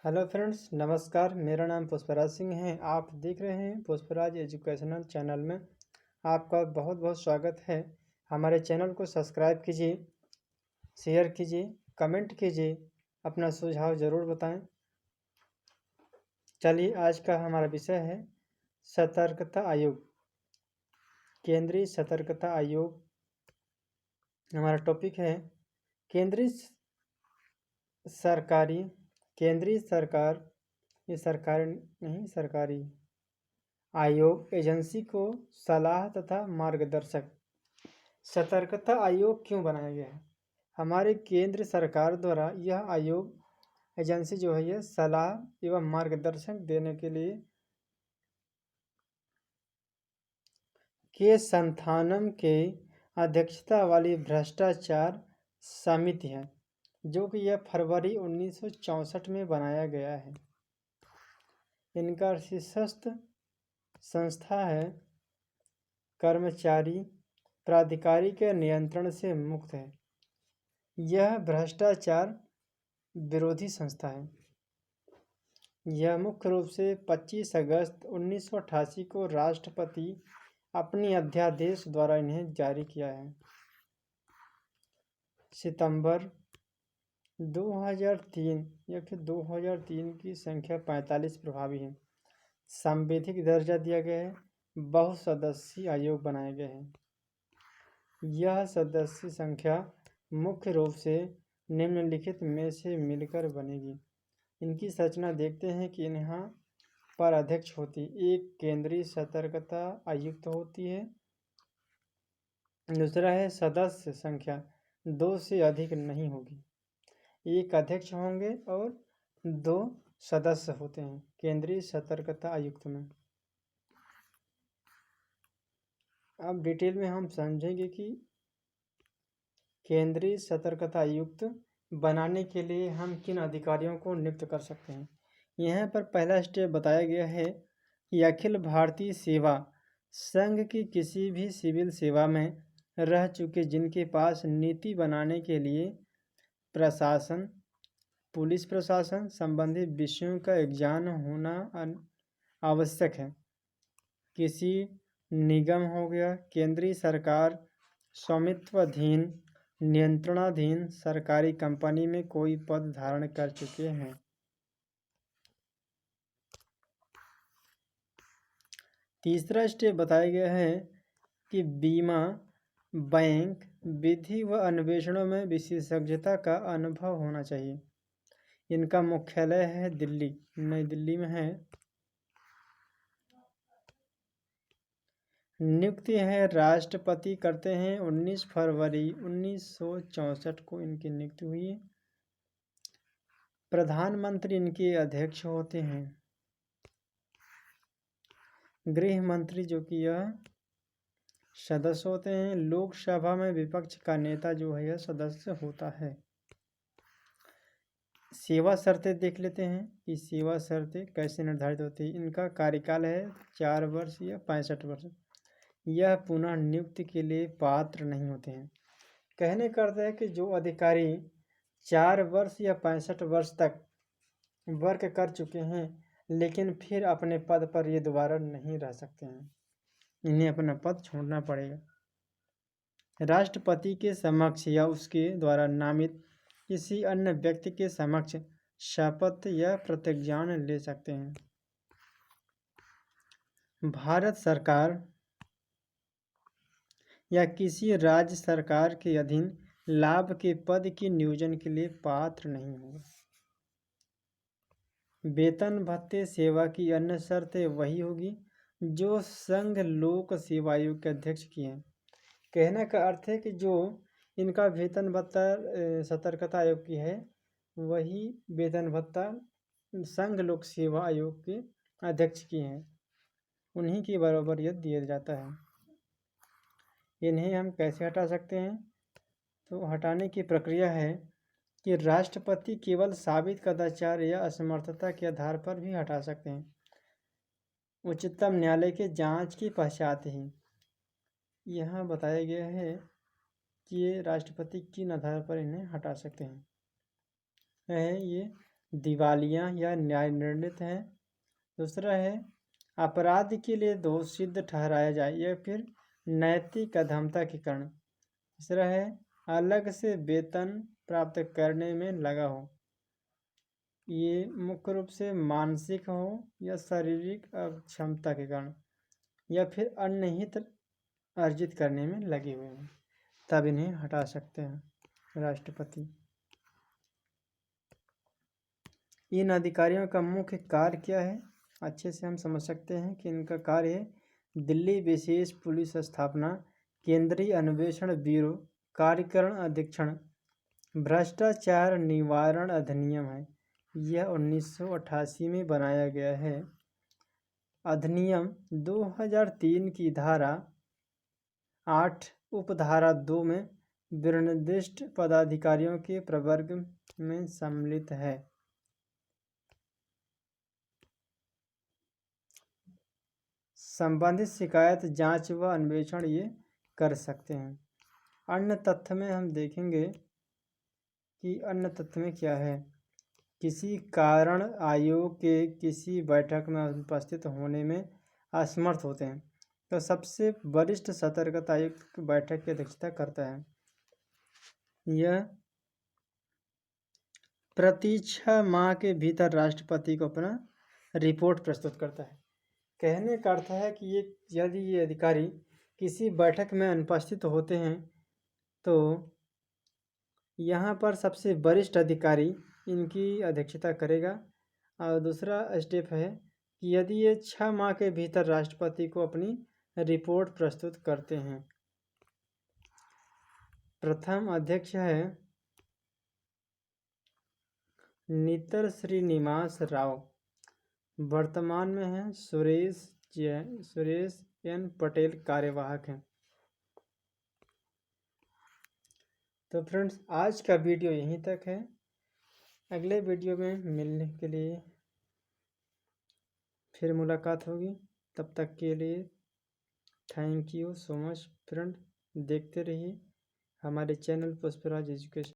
Hello friends, नमस्कार। मेरा नाम पुष्पराज सिंह है। आप देख रहे हैं पुष्पराज एजुकेशनल चैनल में। आपका बहुत बहुत स्वागत है। हमारे चैनल को सब्सक्राइब कीजिए, शेयर कीजिए, कमेंट कीजिए, अपना सुझाव ज़रूर बताएं। चलिए, आज का हमारा विषय है सतर्कता आयोग। केंद्रीय सतर्कता आयोग हमारा टॉपिक है। केंद्रीय सरकार, ये सरकार नहीं, सरकारी आयोग एजेंसी को सलाह तथा मार्गदर्शक। सतर्कता आयोग क्यों बनाया गया है? हमारे केंद्र सरकार द्वारा यह आयोग एजेंसी जो है, यह सलाह एवं मार्गदर्शन देने के लिए के संस्थानम के अध्यक्षता वाली भ्रष्टाचार समिति है, जो कि यह फरवरी 1964 में बनाया गया है। इनका शीर्षस्थ संस्था है कर्मचारी प्राधिकारी के नियंत्रण से मुक्त है। यह भ्रष्टाचार विरोधी संस्था है। यह मुख्य रूप से 25 अगस्त 1988 को राष्ट्रपति अपनी अध्यादेश द्वारा इन्हें जारी किया है। सितंबर 2003 या फिर 2003 की संख्या 45 प्रभावी है। सांविधिक दर्जा दिया गया है। बहुसदस्यीय आयोग बनाए गए हैं। यह सदस्य संख्या मुख्य रूप से निम्नलिखित में से मिलकर बनेगी। इनकी संरचना देखते हैं कि यहाँ पर अध्यक्ष होती, एक केंद्रीय सतर्कता आयुक्त होती है। दूसरा है सदस्य संख्या 2 से अधिक नहीं होगी। एक अध्यक्ष होंगे और 2 सदस्य होते हैं केंद्रीय सतर्कता आयुक्त में। अब डिटेल में हम समझेंगे कि केंद्रीय सतर्कता आयुक्त बनाने के लिए हम किन अधिकारियों को नियुक्त कर सकते हैं। यहाँ पर पहला स्टेप बताया गया है कि अखिल भारतीय सेवा संघ की किसी भी सिविल सेवा में रह चुके, जिनके पास नीति बनाने के लिए प्रशासन, पुलिस प्रशासन संबंधी विषयों का ज्ञान होना आवश्यक है। किसी निगम हो गया, केंद्रीय सरकार स्वामित्वाधीन, नियंत्रणाधीन सरकारी कंपनी में कोई पद धारण कर चुके हैं। तीसरा स्टेप बताया गया है कि बीमा, बैंक, विधि व अन्वेषणों में विशेषज्ञता का अनुभव होना चाहिए। इनका मुख्यालय है दिल्ली, नई दिल्ली में है। नियुक्ति है राष्ट्रपति करते हैं। 19 फरवरी 1964 को इनकी नियुक्ति हुई है। प्रधानमंत्री इनके अध्यक्ष होते हैं। गृह मंत्री जो कि यह सदस्य होते हैं। लोकसभा में विपक्ष का नेता जो है यह सदस्य होता है। सेवा शर्तें देख लेते हैं कि सेवा शर्तें कैसे निर्धारित होती है। इनका कार्यकाल है 4 वर्ष या 65 वर्ष। यह पुनः नियुक्ति के लिए पात्र नहीं होते हैं। कहने का अर्थ है कि जो अधिकारी 4 वर्ष या 65 वर्ष तक वर्क कर चुके हैं, लेकिन फिर अपने पद पर ये दोबारा नहीं रह सकते हैं, इन्हें अपना पद छोड़ना पड़ेगा। राष्ट्रपति के समक्ष या उसके द्वारा नामित किसी अन्य व्यक्ति के समक्ष शपथ या प्रतिज्ञान ले सकते हैं। भारत सरकार या किसी राज्य सरकार के अधीन लाभ के पद की नियोजन के लिए पात्र नहीं होगा। वेतन भत्ते सेवा की अन्य शर्तें वही होगी जो संघ लोक सेवा आयोग के अध्यक्ष की हैं। कहने का अर्थ है कि जो इनका वेतन भत्ता सतर्कता आयोग की है, वही वेतन भत्ता संघ लोक सेवा आयोग के अध्यक्ष की हैं। उन्हीं के बराबर यह दिया जाता है। इन्हें हम कैसे हटा सकते हैं? तो हटाने की प्रक्रिया है कि राष्ट्रपति केवल साबित कदाचार या असमर्थता के आधार पर भी हटा सकते हैं, उच्चतम न्यायालय के जांच के पश्चात ही। यहाँ बताया गया है कि ये राष्ट्रपति किन आधार पर इन्हें हटा सकते हैं। ये दिवालिया या न्याय निर्णित है। दूसरा है अपराध के लिए दोष सिद्ध ठहराया जाए या फिर नैतिक अधमता के कारण। तीसरा है अलग से वेतन प्राप्त करने में लगा हो, ये मुख्य रूप से मानसिक हो या शारीरिक अक्षमता के कारण, या फिर अन्य हित अर्जित करने में लगे हुए हैं, तब इन्हें हटा सकते हैं राष्ट्रपति। इन अधिकारियों का मुख्य कार्य क्या है, अच्छे से हम समझ सकते हैं कि इनका कार्य है दिल्ली विशेष पुलिस स्थापना, केंद्रीय अन्वेषण ब्यूरो, कार्यकरण अधीक्षण, भ्रष्टाचार निवारण अधिनियम है। यह 1988 में बनाया गया है। अधिनियम 2003 की धारा 8 उपधारा 2 में निर्दिष्ट पदाधिकारियों के प्रवर्ग में सम्मिलित है। संबंधित शिकायत जांच व अन्वेषण ये कर सकते हैं। अन्य तथ्य में हम देखेंगे कि अन्य तथ्य में क्या है, किसी कारण आयोग के किसी बैठक में उपस्थित होने में असमर्थ होते हैं तो सबसे वरिष्ठ सतर्कता आयुक्त बैठक की अध्यक्षता करता है। यह प्रति 6 माह के भीतर राष्ट्रपति को अपना रिपोर्ट प्रस्तुत करता है। कहने का अर्थ है कि यदि ये अधिकारी किसी बैठक में अनुपस्थित होते हैं तो यहाँ पर सबसे वरिष्ठ अधिकारी इनकी अध्यक्षता करेगा। और दूसरा स्टेप है कि यदि ये 6 माह के भीतर राष्ट्रपति को अपनी रिपोर्ट प्रस्तुत करते हैं। प्रथम अध्यक्ष है नितर श्रीनिवास राव, वर्तमान में है सुरेश एन पटेल कार्यवाहक हैं। तो फ्रेंड्स आज का वीडियो यहीं तक है। अगले वीडियो में मिलने के लिए फिर मुलाकात होगी। तब तक के लिए thank you so much friend. देखते रहिए हमारे चैनल पुष्पराज एजुकेशन।